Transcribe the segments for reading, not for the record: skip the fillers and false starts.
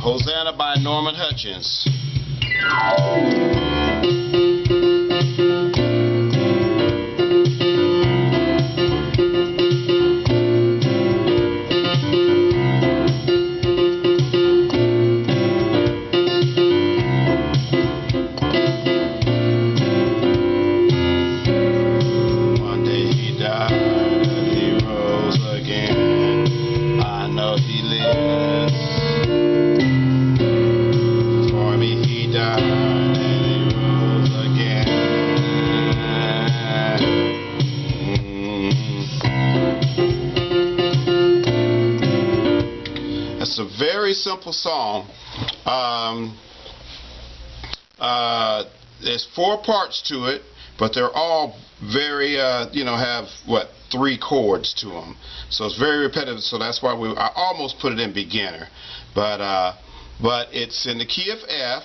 Hosanna by Norman Hutchins. One day he died, he rose again. I know he lives. For me he died and he rose again. That's a very simple song. There's 4 parts to it, but they're all very, have, 3 chords to them. So it's very repetitive, so that's why I almost put it in beginner. But it's in the key of F,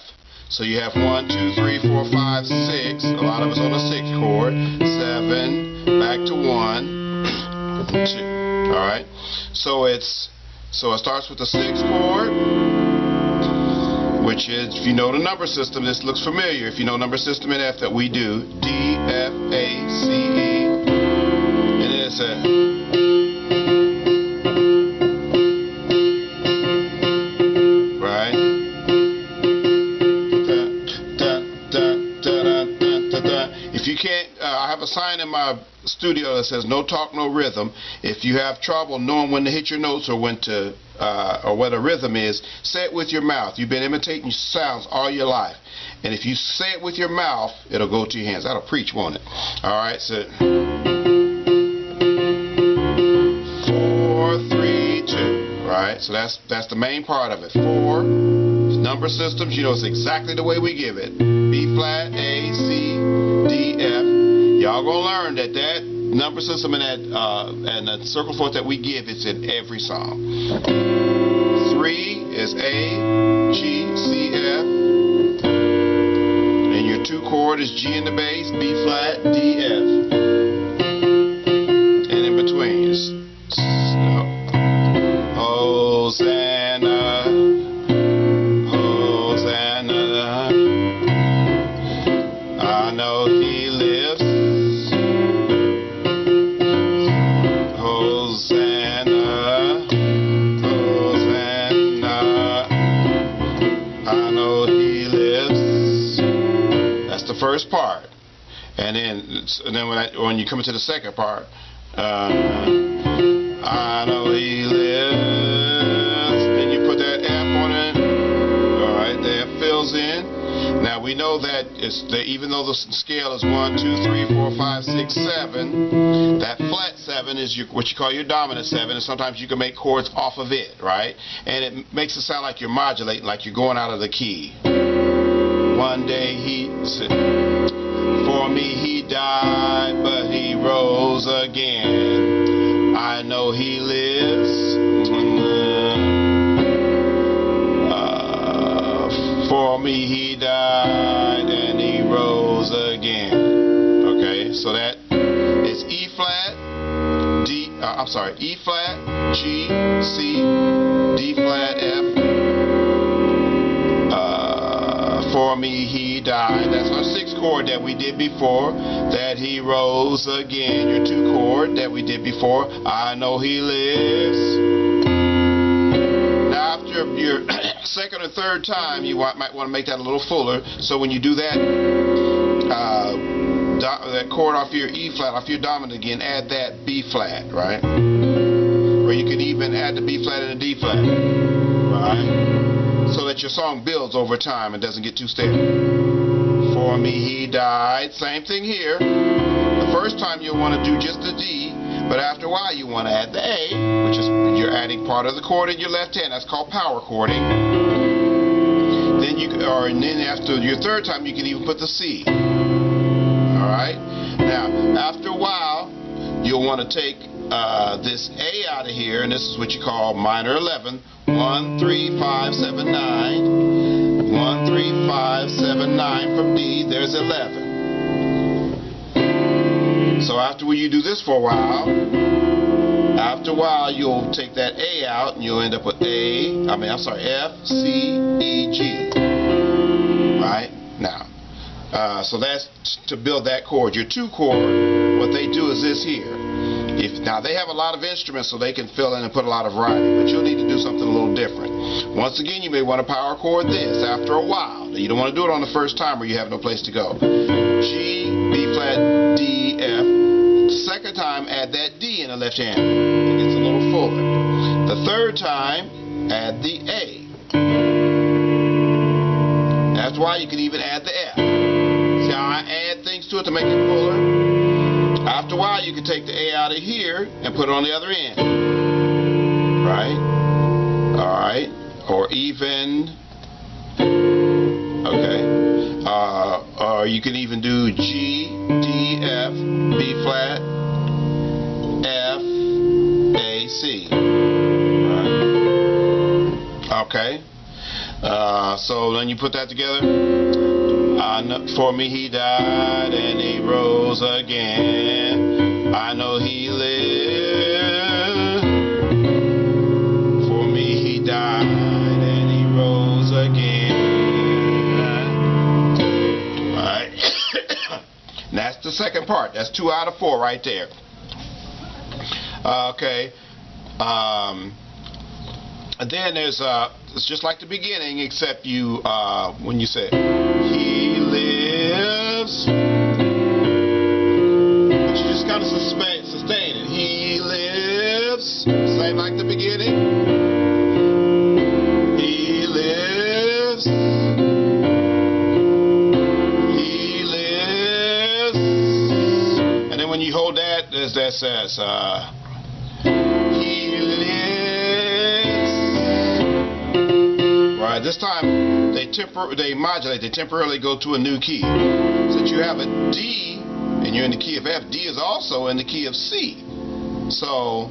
so you have 1, 2, 3, 4, 5, 6. A lot of it's on the 6th chord. 7, back to 1, 2. Alright? So it starts with the 6th chord, which is, if you know the number system, this looks familiar. If you know number system in F that we do, D, F, A, C, E, and it's a right. If you can't, I have a sign in my studio that says "No talk, no rhythm." If you have trouble knowing when to hit your notes or when to or what a rhythm is, say it with your mouth. You've been imitating sounds all your life, and if you say it with your mouth, it'll go to your hands. That'll preach, won't it? All right, so 4, 3, 2. Right, so that's the main part of it. 4 number systems. You know it's exactly the way we give it. B flat, A, C, D, F. Y'all gonna learn that number system and the circle fourth that we give, it's in every song. 3 is A, G, C, F, and your 2 chord is G in the bass, B flat, D, F, and in between is Hosanna, Hosanna. I know He lives. Hosanna, Hosanna, I know He lives. That's the first part, and then when you come into the second part, I know He lives. Then you put that F on it. All right, the F fills in. Now we know that even though the scale is 1, 2, 3, 4, 5, 6, 7, that flat 7 is what you call your dominant 7, and sometimes you can make chords off of it, right? And it makes it sound like you're modulating, like you're going out of the key. One day for me He died, but He rose again. I know He lives. For me He died and He rose again. Okay, so that is E flat, E flat, G, C, D flat, F. For me He died. That's our 6th chord that we did before. That He rose again. Your 2 chord that we did before. I know He lives. Now after your second or third time, you might want to make that a little fuller. So when you do that, that chord off your E flat, off your dominant again, add that B flat, right? Or you can even add the B flat and the D flat, right? So that your song builds over time and doesn't get too stale. For me He died. Same thing here. The first time you'll want to do just the D, but after a while you want to add the A, which is you're adding part of the chord in your left hand. That's called power chording. And then after your 3rd time you can even put the C. Alright? Now, after a while, you'll want to take this A out of here, and this is what you call minor 11. 1, 3, 5, 7, 9. 1, 3, 5, 7, 9 from D. There's 11. So after you do this for a while, After a while, you'll take that A out, and you'll end up with F, C, E, G. Right? Now, so that's to build that chord. Your 2 chord, what they do is this here. Now, they have a lot of instruments, so they can fill in and put a lot of writing, but you'll need to do something a little different. Once again, you may want to power chord this after a while. You don't want to do it on the first time, or you have no place to go. G, B flat, D, F. Second time, add that D in the left hand. It gets a little fuller. The third time, add the A. That's why you can even add the F. See how I add things to it to make it fuller? After a while, you can take the A out of here and put it on the other end. Right? Alright. Or even... Okay. Or you can even do G, D, F, B flat, F, A, C. Right? Okay. So then you put that together. For me he died and he rose again. I know he lived. For me he died and he rose again. Alright. That's the second part. That's 2 out of 4 right there. Okay. And then there's it's just like the beginning, except you when you say he lives, but you just kind of sustain it. He lives, same like the beginning. He lives. He lives. And then when you hold that, there's that says he lives. Right, this time they modulate, they temporarily go to a new key. Since you have a D and you're in the key of F, D is also in the key of C. So,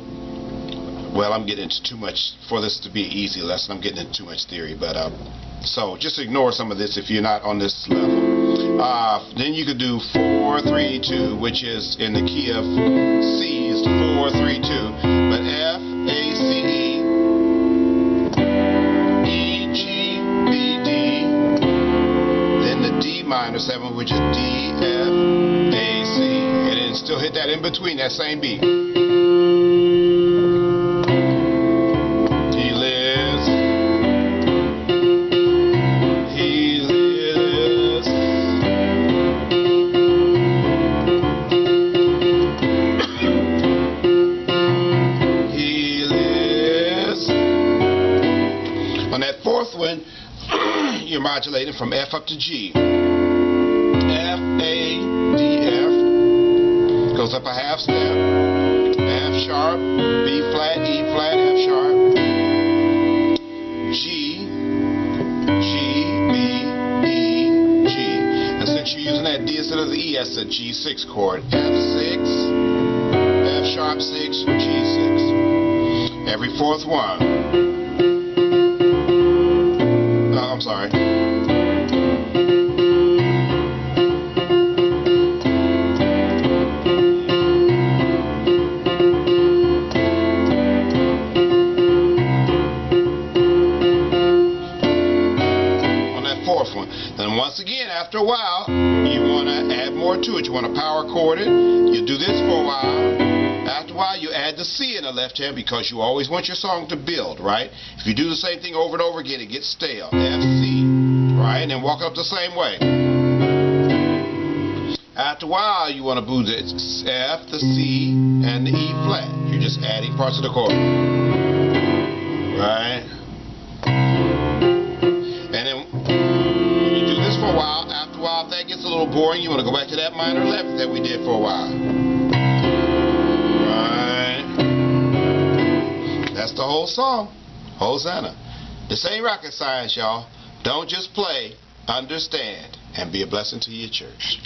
well, I'm getting into too much for this to be an easy lesson. I'm getting into too much theory, but so just ignore some of this if you're not on this level. Then you could do 4, 3, 2, which is in the key of C is 4, 3, 2, but F, A, C, E, minor 7, which is D, F, A, C, and then still hit that in between that same beat. He lives. He lives. He lives. On that fourth one, you're modulating from F up to G. F, A, D, F, goes up a half step, F sharp, B flat, E flat, F sharp, G, G, B, E, G. And since you're using that D instead of the E, that's a G6 chord. F6, F sharp 6, G6. Every fourth one. I'm sorry. Then once again, after a while, you want to add more to it. You want to power chord it. You do this for a while. After a while, you add the C in the left hand because you always want your song to build, right? If you do the same thing over and over again, it gets stale. F, C, right? And then walk up the same way. After a while, you want to do the F, the C, and the E flat. You're just adding parts of the chord, right? And then for a while. After a while, if that gets a little boring, you want to go back to that minor 11th that we did for a while. Right. That's the whole song. Hosanna. This ain't rocket science, y'all. Don't just play. Understand and be a blessing to your church.